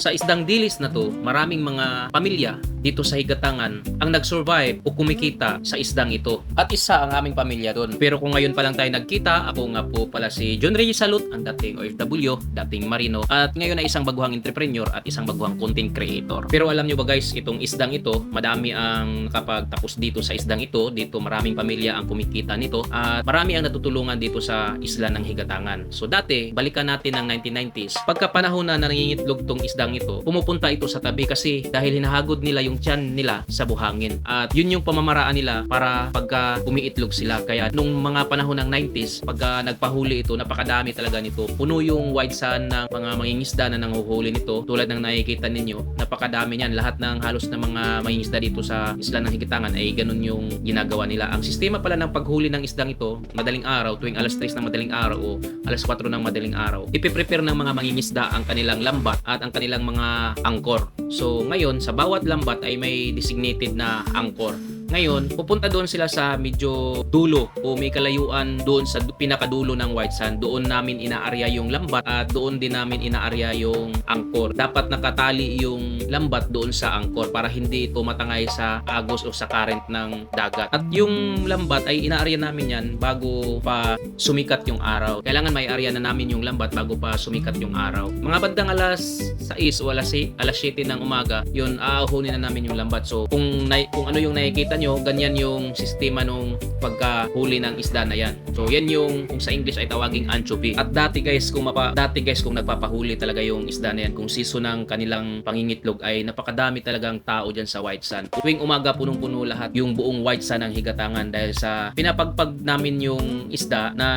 Sa isdang dilis na to, maraming mga pamilya dito sa Higatangan ang nag-survive o kumikita sa isdang ito. At isa ang aming pamilya doon. Pero kung ngayon pa lang tayo nagkita, ako nga po pala si John Reyes Salud, ang dating OFW, dating Marino, at ngayon ay isang baguhang entrepreneur at isang baguhang content creator. Pero alam nyo ba guys, itong isdang ito, madami ang nakapagtapos dito sa isdang ito. Dito maraming pamilya ang kumikita nito at marami ang natutulungan dito sa isla ng Higatangan. So dati, balikan natin ng 1990s, pagka panahon na nangingitlog tong isdang ito, pumupunta ito sa tabi kasi dahil hinahagod nila yung tiyan nila sa buhangin. At yun yung pamamaraan nila para pagka umiitlog sila. Kaya nung mga panahon ng 90s, pagka nagpahuli ito, napakadami talaga nito. Puno yung wide sand ng mga mangingisda na nanguhuli nito. Tulad ng nakikita ninyo, napakadami niyan. Lahat ng halos na mga mangingisda dito sa isla ng Higatangan ay ganun yung ginagawa nila. Ang sistema pala ng paghuli ng isdang ito, madaling araw, tuwing alas 3 ng madaling araw o alas 4 ng madaling araw, ipiprepare ng mga mangingisda ang kanilang lambat at ang kanilang mga angkor. So ngayon, sa bawat lambat ay may designated na angkor. Ngayon, pupunta doon sila sa medyo dulo o may kalayuan doon sa pinakadulo ng white sand. Doon namin inaarya yung lambat at doon din namin inaarya yung angkor. Dapat nakatali yung lambat doon sa angkor para hindi ito matangay sa agos o sa current ng dagat. At yung lambat ay inaarya namin yan bago pa sumikat yung araw. Kailangan may arya na namin yung lambat bago pa sumikat yung araw. Mga bandang alas 6 o alas 7 ng umaga, yun aahunin na namin yung lambat. So kung ano yung nakikita nyo, ganyan yung sistema nung pagkahuli ng isda na yan. So yan yung kung sa English ay tawaging anchovy. At dati guys kung nagpapahuli talaga yung isda na yan, kung season ng kanilang pangingitlog ay napakadami talagang tao dyan sa white sand. Tuwing umaga punong-puno lahat yung buong white sand ng Higatangan dahil sa pinapagpag namin yung isda na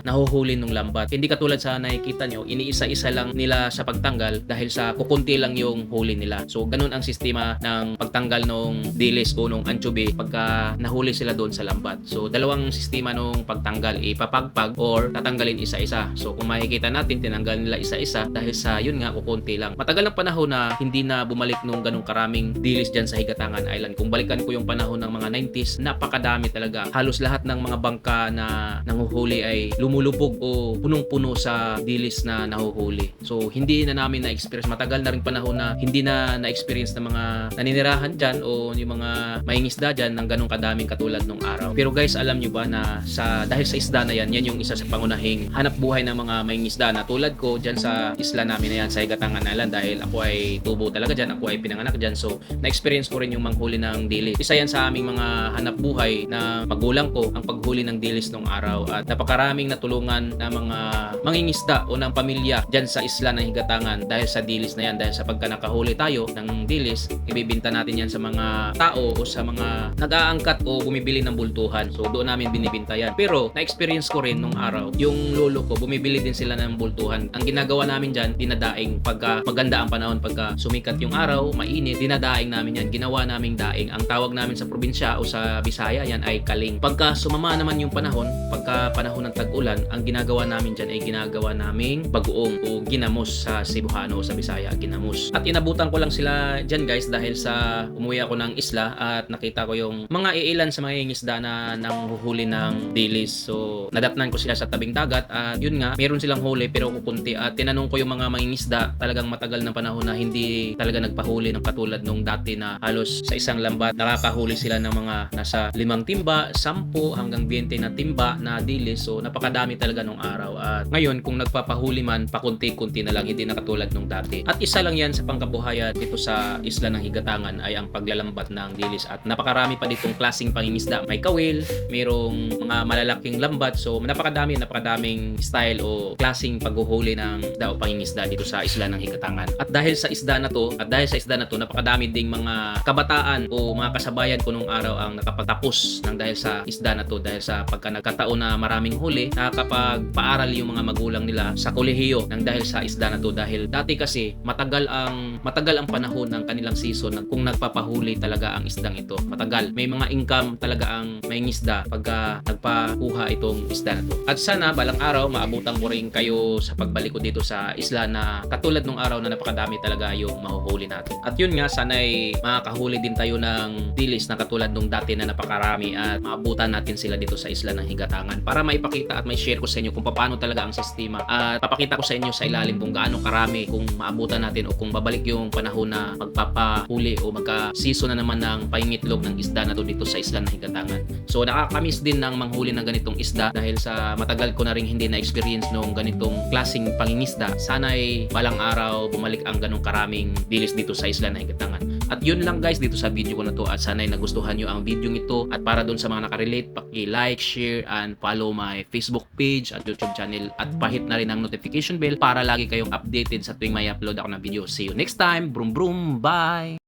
nahuhuli ng lambat. Hindi katulad sa nakikita nyo, iniisa-isa lang nila sa pagtanggal dahil sa kukunti lang yung huli nila. So ganun ang sistema ng pagtanggal ng dilis o ng anchovy pagka nahuli sila doon sa lambat. So dalawang sistema nung pagtanggal, ipapagpag or tatanggalin isa-isa. So kung makikita natin, tinanggal nila isa-isa dahil sa yun nga kukunti lang. Matagal ng panahon na hindi na bumalik nung ganung karaming dilis dyan sa Higatangan Island. Kung balikan ko yung panahon ng mga 90s, napakadami talaga. Halos lahat ng mga bangka na nanguhuli ay lumulubog o punong-puno sa dilis na nahuhuli. So hindi na namin na-experience. Matagal na rin panahon na hindi na na-experience ng mga naninirahan dyan o yung mga mangingisda dyan ng ganong kadaming katulad nung araw. Pero guys, alam nyo ba na dahil sa isda na yan yung isa sa pangunahing hanap buhay ng mga mangingisda na tulad ko dyan sa isla namin na yan sa Higatangan Island dahil ako ay tubo talaga dyan, ako ay pinanganak dyan. So na-experience ko rin yung manghuli ng dilis. Isa yan sa aming mga hanap buhay na magulang ko ang paghuli ng dilis nung araw at napakaraming natulungan na mga mangingisda o ng pamilya dyan sa isla ng Higatangan dahil sa dilis na yan. Dahil sa pagka nakahuli tayo ng dilis, ibibinta natin yan sa mga tao o sa mga nag-aangkat o bumibili ng bultuhan. So doon namin binibinta yan. Pero na-experience ko rin nung araw, yung lolo ko, bumibili din sila ng bultuhan. Ang ginagawa namin dyan, dinadaing. Pagka maganda ang panahon, pagka sumikat yung araw, mainit, dinadaing namin yan. Ginawa naming daing. Ang tawag namin sa probinsya o sa Bisaya, yan ay kaling. Pagka sumama naman yung panahon, pagka panahon ng tag-ulan, ang ginagawa namin dyan ay ginagawa naming bagoong o ginamos sa Cebuano o sa Bisaya, ginamos. At inabutan ko lang sila dyan guys dahil sa umuwi ako ng isla at nakita ko yung mga iilan sa mga ingisda na nanghuhuli ng dilis. So nadatnan ko sila sa tabing dagat at yun nga, meron silang huli pero kukunti. At tinanong ko yung mga mangingisda, talagang matagal na panahon na hindi talaga nagpahuli ng katulad nung dati na halos sa isang lambat nakakahuli sila ng mga nasa 5 timba, 10 hanggang 20 na timba na dilis. So napakadami talaga nung araw. At ngayon kung nagpapahuli man, pakunti-kunti na lang, hindi na katulad nung dati. At isa lang yan sa pangkabuhayan dito sa isla ng Higatangan ay ang paglalambat ng dilis. At napakarami pa ditong klaseng pangingisda. May kawil, mayroong mga malalaking lambat. So napakadaming style o klaseng paghuhuli ng isda o pangingisda dito sa isla ng Higatangan. At dahil sa isda na to, napakadami ding mga kabataan o mga kasabayan ko nung araw ang nakapagtapos ng dahil sa isda na to. Dahil sa pagka nagkataon na maraming huli, nakakapagpaaral yung mga magulang nila sa kolehiyo ng dahil sa isda na to. Dahil dati kasi matagal ang panahon ng kanilang season kung nagpapahuli talaga ang isdang ito. Matagal total. May mga income talaga ang may isda pagka nagpakuha itong isda na to. At sana balang araw maabutan ko rin kayo sa pagbalik ko dito sa isla na katulad nung araw na napakadami talaga yung mahuhuli natin. At yun nga, sana'y makakahuli din tayo ng dilis na katulad nung dati na napakarami at maabutan natin sila dito sa isla ng Higatangan para maipakita at may share ko sa inyo kung paano talaga ang sistema at papakita ko sa inyo sa ilalim kung gaano karami kung maabutan natin o kung babalik yung panahon na magpapahuli o magka-season na naman ng paingitlog ng isda na to dito sa isla ng Higatangan. So nakakamiss din ng manghuli ng ganitong isda dahil sa matagal ko na rin hindi na-experience nung ganitong klaseng pangingisda. Sana'y balang araw bumalik ang ganong karaming dilis dito sa isla ng Higatangan. At yun lang guys dito sa video ko na to at sana'y nagustuhan nyo ang video ito at para dun sa mga nakarelate, paki-like, share, and follow my Facebook page at YouTube channel at pahit na rin ang notification bell para lagi kayong updated sa tuwing may upload ako ng video. See you next time. Brum brum. Bye!